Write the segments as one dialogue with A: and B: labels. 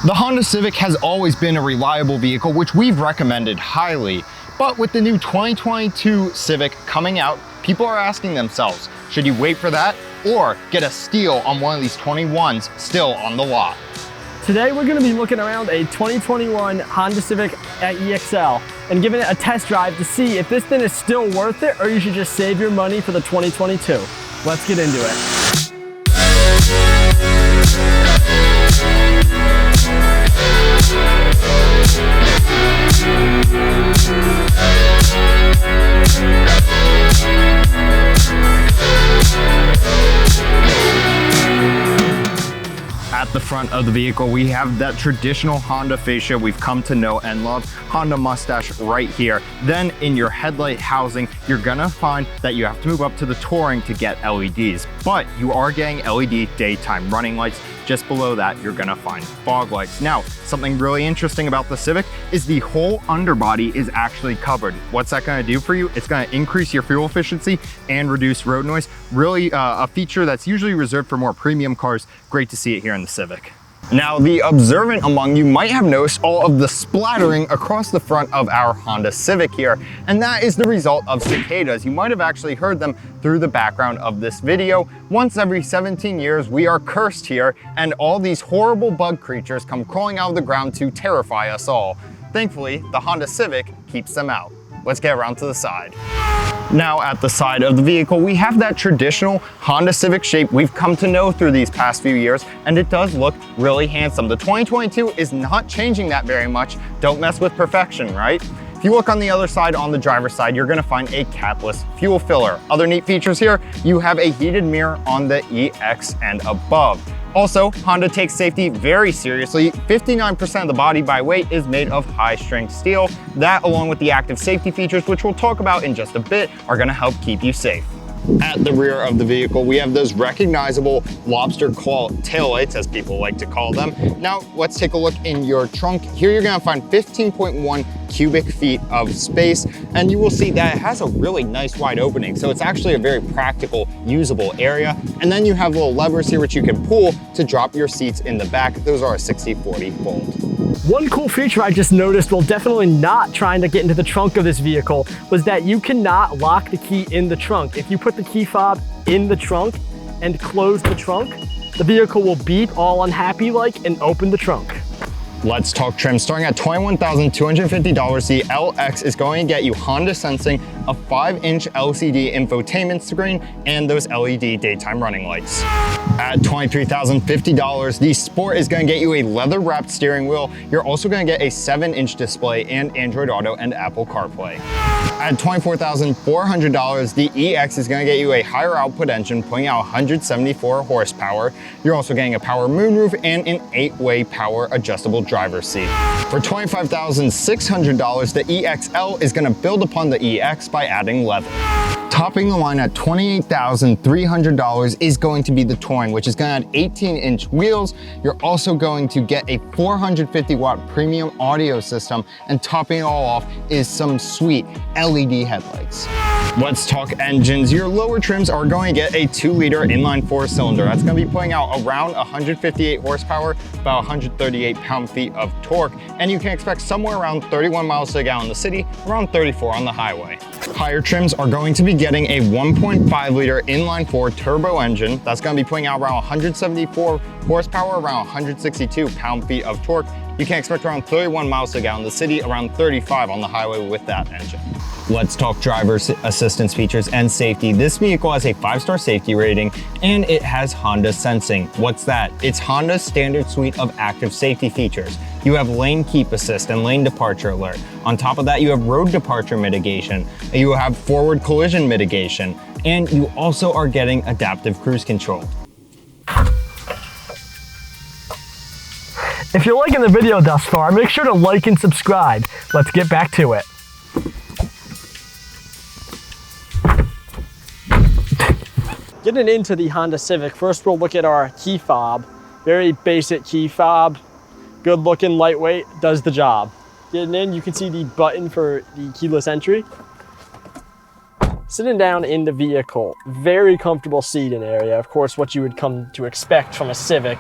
A: The Honda Civic has always been a reliable vehicle, which we've recommended highly. But with the new 2022 Civic coming out, people are asking themselves, should you wait for that or get a steal on one of these 21s still on the lot?
B: Today we're going to be looking around a 2021 Honda Civic EX-L and giving it a test drive to see if this thing is still worth it or you should just save your money for the 2022. Let's get into it.
A: At the front of the vehicle, we have that traditional Honda fascia we've come to know and love, Honda mustache right here. Then in your headlight housing, you're gonna find that you have to move up to the Touring to get LEDs, but you are getting LED daytime running lights. Just below that, you're gonna find fog lights. Now, something really interesting about the Civic is the whole underbody is actually covered. What's that gonna do for you? It's gonna increase your fuel efficiency and reduce road noise. Really a feature that's usually reserved for more premium cars. Great to see it here in the Civic. Now, the observant among you might have noticed all of the splattering across the front of our Honda Civic here, and that is the result of cicadas. You might have actually heard them through the background of this video. Once every 17 years, we are cursed here, and all these horrible bug creatures come crawling out of the ground to terrify us all. Thankfully, the Honda Civic keeps them out. Let's get around to the side. Now at the side of the vehicle, we have that traditional Honda Civic shape we've come to know through these past few years, and it does look really handsome. The 2022 is not changing that very much. Don't mess with perfection, right? If you look on the other side, on the driver's side, you're gonna find a capless fuel filler. Other neat features here, you have a heated mirror on the EX and above. Also, Honda takes safety very seriously. 59% of the body by weight is made of high-strength steel. That, along with the active safety features, which we'll talk about in just a bit, are gonna help keep you safe. At the rear of the vehicle, we have those recognizable lobster claw taillights, as people like to call them. Now, let's take a look in your trunk. Here you're gonna find 15.1 cubic feet of space, and you will see that it has a really nice wide opening. So it's actually a very practical, usable area. And then you have little levers here which you can pull to drop your seats in the back. Those are a 60/40 fold.
B: One cool feature I just noticed while definitely not trying to get into the trunk of this vehicle was that you cannot lock the key in the trunk. If you put the key fob in the trunk and close the trunk, the vehicle will beep all unhappy like and open the trunk.
A: Let's talk trim. Starting at $21,250, the LX is going to get you Honda sensing, a 5-inch LCD infotainment screen, and those LED daytime running lights. At $23,050, the Sport is going to get you a leather-wrapped steering wheel. You're also going to get a 7-inch display and Android Auto and Apple CarPlay. At $24,400, the EX is going to get you a higher output engine, putting out 174 horsepower. You're also getting a power moonroof and an 8-way power adjustable driver's seat. For $25,600, the EX-L is going to build upon the EX by adding leather. Topping the line at $28,300 is going to be the Touring, which is going to add 18-inch wheels. You're also going to get a 450-watt premium audio system, and topping it all off is some sweet LED headlights. Let's talk engines. Your lower trims are going to get a 2-liter inline 4-cylinder. That's going to be putting out around 158 horsepower, about 138 pound-feet of torque, and you can expect somewhere around 31 miles to the gallon in the city, around 34 on the highway. Higher trims are going to be getting a 1.5-liter inline 4 turbo engine. That's going to be putting out around 174 horsepower, around 162 pound-feet of torque. You can expect around 31 miles to the gallon in the city, around 35 on the highway with that engine. Let's talk driver assistance features and safety. This vehicle has a 5-star safety rating, and it has Honda Sensing. What's that? It's Honda's standard suite of active safety features. You have lane keep assist and lane departure alert. On top of that, you have road departure mitigation. You have forward collision mitigation, and you also are getting adaptive cruise control.
B: If you're liking the video thus far, make sure to like and subscribe. Let's get back to it. Getting into the Honda Civic, first we'll look at our key fob. Very basic key fob, good looking, lightweight, does the job. Getting in, you can see the button for the keyless entry. Sitting down in the vehicle, very comfortable seating area. Of course, what you would come to expect from a Civic.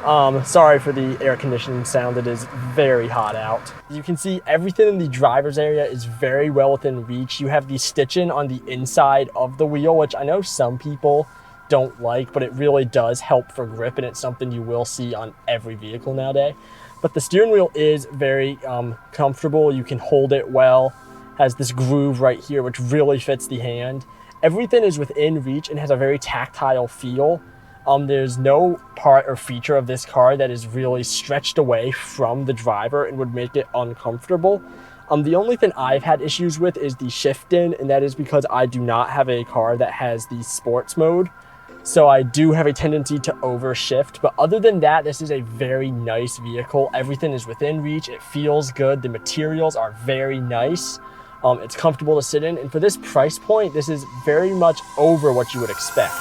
B: Sorry for the air conditioning sound. It is very hot out. You can see everything in the driver's area is very well within reach. You have the stitching on the inside of the wheel, which I know some people don't like, but it really does help for grip, and it's something you will see on every vehicle nowadays. But the steering wheel is very comfortable. You can hold it well. Has this groove right here, which really fits the hand. Everything is within reach and has a very tactile feel. There's no part or feature of this car that is really stretched away from the driver and would make it uncomfortable. The only thing I've had issues with is the shifting, and that is because I do not have a car that has the sports mode. So I do have a tendency to overshift, but other than that, this is a very nice vehicle. Everything is within reach. It feels good. The materials are very nice. It's comfortable to sit in, and for this price point, this is very much over what you would expect.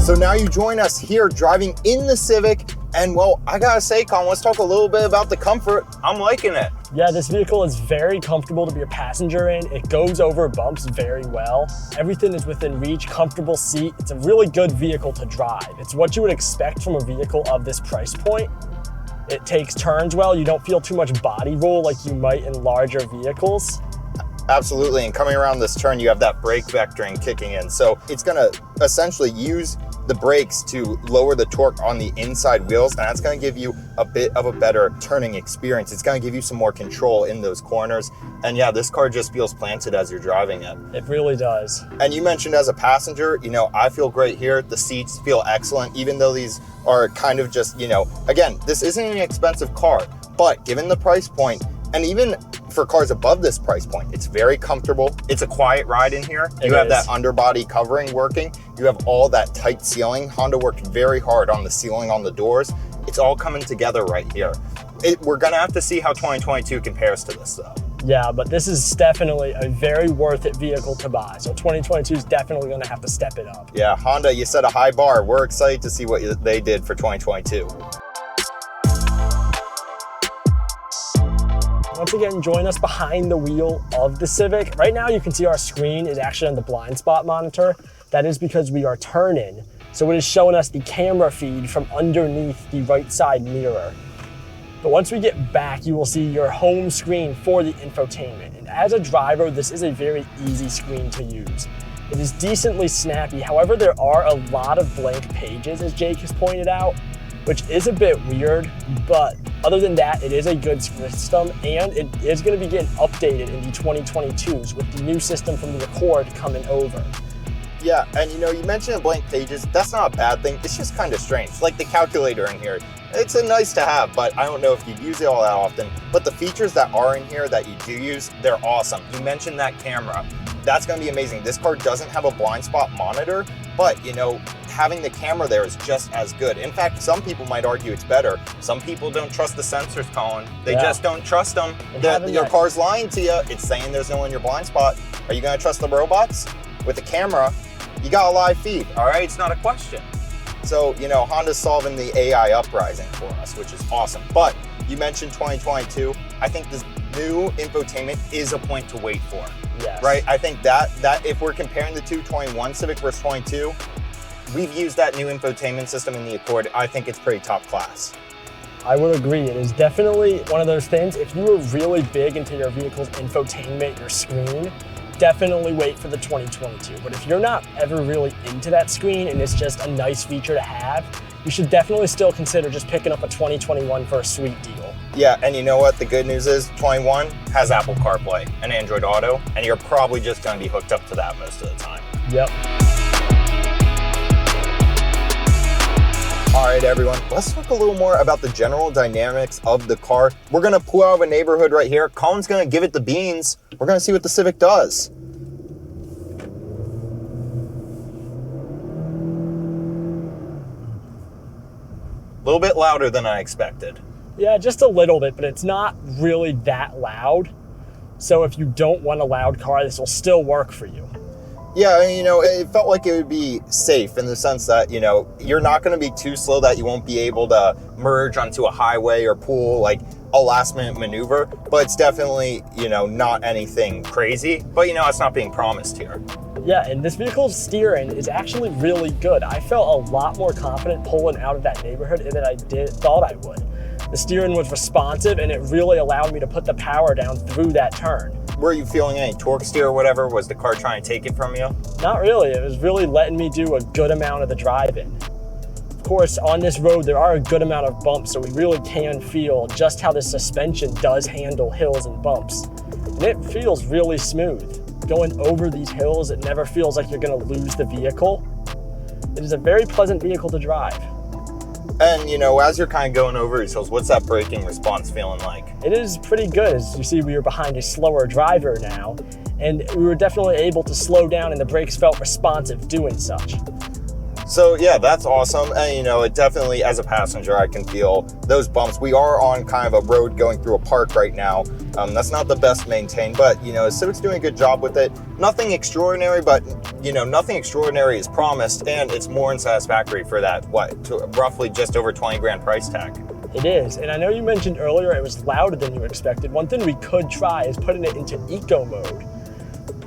A: So now you join us here driving in the Civic, and well, I gotta say, Colin, let's talk a little bit about the comfort. I'm liking it.
B: Yeah, this vehicle is very comfortable to be a passenger in. It goes over bumps very well. Everything is within reach, comfortable seat. It's a really good vehicle to drive. It's what you would expect from a vehicle of this price point. It takes turns well. You don't feel too much body roll like you might in larger vehicles.
A: Absolutely, and coming around this turn, you have that brake vectoring kicking in. So it's gonna essentially use the brakes to lower the torque on the inside wheels, and that's gonna give you a bit of a better turning experience. It's gonna give you some more control in those corners. And yeah, this car just feels planted as you're driving it.
B: It really does.
A: And you mentioned as a passenger, you know, I feel great here. The seats feel excellent, even though these are kind of just, you know, again, this isn't an expensive car, but given the price point, and even for cars above this price point, it's very comfortable. It's a quiet ride in here. You have that underbody covering working. You have all that tight sealing. Honda worked very hard on the sealing on the doors. It's all coming together right here. We're gonna have to see how 2022 compares to this though.
B: Yeah, but this is definitely a very worth it vehicle to buy. So 2022 is definitely gonna have to step it up.
A: Yeah, Honda, you set a high bar. We're excited to see what they did for 2022.
B: Once again, join us behind the wheel of the Civic. Right now you can see our screen is actually on the blind spot monitor. That is because we are turning. So it is showing us the camera feed from underneath the right side mirror. But once we get back, you will see your home screen for the infotainment. And as a driver, this is a very easy screen to use. It is decently snappy. However, there are a lot of blank pages, as Jake has pointed out, which is a bit weird, but other than that, it is a good system, and it is going to be getting updated in the 2022s with the new system from the Accord coming over.
A: Yeah, and you know, you mentioned blank pages. That's not a bad thing. It's just kind of strange. Like the calculator in here, it's a nice to have, but I don't know if you'd use it all that often. But the features that are in here that you do use, they're awesome. You mentioned that camera. That's gonna be amazing. This car doesn't have a blind spot monitor, but you know, having the camera there is just as good. In fact, some people might argue it's better. Some people don't trust the sensors, Colin. They just don't trust them. Your car's lying to you. It's saying there's no one in your blind spot. Are you gonna trust the robots? With the camera, you got a live feed, all right? It's not a question. So, you know, Honda's solving the AI uprising for us, which is awesome. But you mentioned 2022. I think this new infotainment is a point to wait for.
B: Yes.
A: Right? I think that if we're comparing the 21 Civic versus 22, we've used that new infotainment system in the Accord. I think it's pretty top class.
B: I would agree. It is definitely one of those things. If you were really big into your vehicle's infotainment, your screen, definitely wait for the 2022. But if you're not ever really into that screen and it's just a nice feature to have, you should definitely still consider just picking up a 2021 for a sweet deal.
A: Yeah, and you know what? The good news is 21 has Apple CarPlay and Android Auto, and you're probably just going to be hooked up to that most of the time.
B: Yep.
A: All right, everyone, let's talk a little more about the general dynamics of the car. We're gonna pull out of a neighborhood right here. Colin's gonna give it the beans. We're gonna see what the Civic does. A little bit louder than I expected.
B: Yeah, just a little bit, but it's not really that loud. So if you don't want a loud car, this will still work for you.
A: Yeah, and, you know, it felt like it would be safe in the sense that, you know, you're not going to be too slow that you won't be able to merge onto a highway or pull like a last minute maneuver, but it's definitely, you know, not anything crazy, but you know, it's not being promised here.
B: Yeah, and this vehicle's steering is actually really good. I felt a lot more confident pulling out of that neighborhood than I thought I would. The steering was responsive and it really allowed me to put the power down through that turn.
A: Were you feeling any torque steer or whatever? Was the car trying to take it from you?
B: Not really. It was really letting me do a good amount of the driving. Of course, on this road, there are a good amount of bumps, so we really can feel just how the suspension does handle hills and bumps. And it feels really smooth. Going over these hills, it never feels like you're gonna lose the vehicle. It is a very pleasant vehicle to drive.
A: And, you know, as you're kind of going over these hills, what's that braking response feeling like?
B: It is pretty good. As you see, we were behind a slower driver now, and we were definitely able to slow down and the brakes felt responsive doing such.
A: So yeah, that's awesome. And you know, it definitely, as a passenger, I can feel those bumps. We are on kind of a road going through a park right now. That's not the best maintained, but you know, Civic's doing a good job with it. Nothing extraordinary, but you know, nothing extraordinary is promised, and it's more than satisfactory for that, roughly just over 20 grand price tag.
B: It is, and I know you mentioned earlier it was louder than you expected. One thing we could try is putting it into eco mode.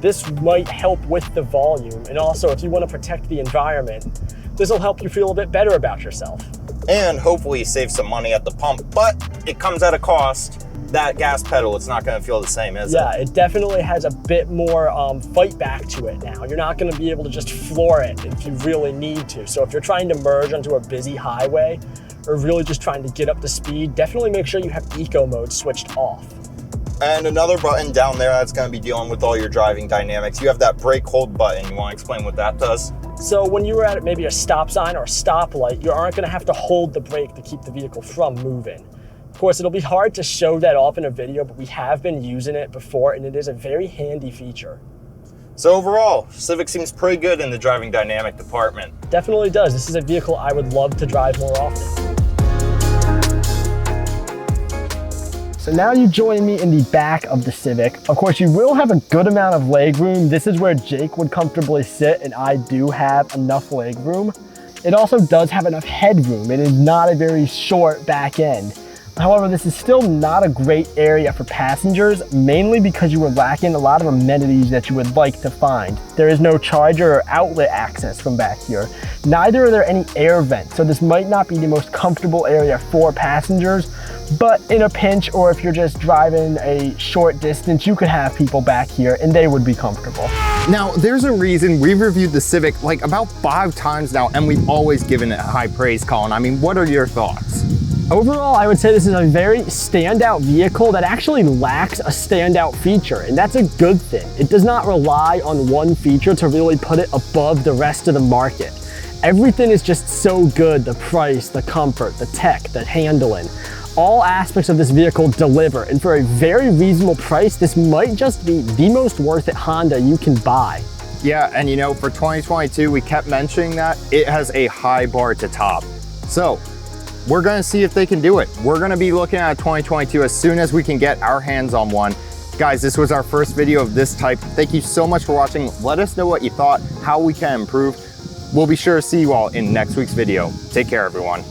B: This might help with the volume, and also if you want to protect the environment, this will help you feel a bit better about yourself.
A: And hopefully save some money at the pump, but it comes at a cost. That gas pedal, it's not going to feel the same, is it?
B: Yeah, it definitely has a bit more fight back to it now. You're not going to be able to just floor it if you really need to. So if you're trying to merge onto a busy highway, or really just trying to get up to speed, definitely make sure you have eco mode switched off.
A: And another button down there that's going to be dealing with all your driving dynamics. You have that brake hold button. You want to explain what that does?
B: So when you were at maybe a stop sign or a stoplight, you aren't going to have to hold the brake to keep the vehicle from moving. Of course, it'll be hard to show that off in a video, but we have been using it before, and it is a very handy feature.
A: So overall, Civic seems pretty good in the driving dynamic department.
B: Definitely does. This is a vehicle I would love to drive more often. So now you join me in the back of the Civic. Of course, you will have a good amount of leg room. This is where Jake would comfortably sit, and I do have enough leg room. It also does have enough headroom. It is not a very short back end. However, this is still not a great area for passengers, mainly because you are lacking a lot of amenities that you would like to find. There is no charger or outlet access from back here. Neither are there any air vents, so this might not be the most comfortable area for passengers, but in a pinch, or if you're just driving a short distance, you could have people back here and they would be comfortable.
A: Now, there's a reason we've reviewed the Civic like about 5 times now, and we've always given it high praise, Colin. I mean, what are your thoughts?
B: Overall, I would say this is a very standout vehicle that actually lacks a standout feature, and that's a good thing. It does not rely on one feature to really put it above the rest of the market. Everything is just so good: the price, the comfort, the tech, the handling. All aspects of this vehicle deliver, and for a very reasonable price, this might just be the most worth it Honda you can buy.
A: Yeah, and you know, for 2022, we kept mentioning that it has a high bar to top. So we're gonna see if they can do it. We're gonna be looking at 2022 as soon as we can get our hands on one. Guys, this was our first video of this type. Thank you so much for watching. Let us know what you thought, how we can improve. We'll be sure to see you all in next week's video. Take care, everyone.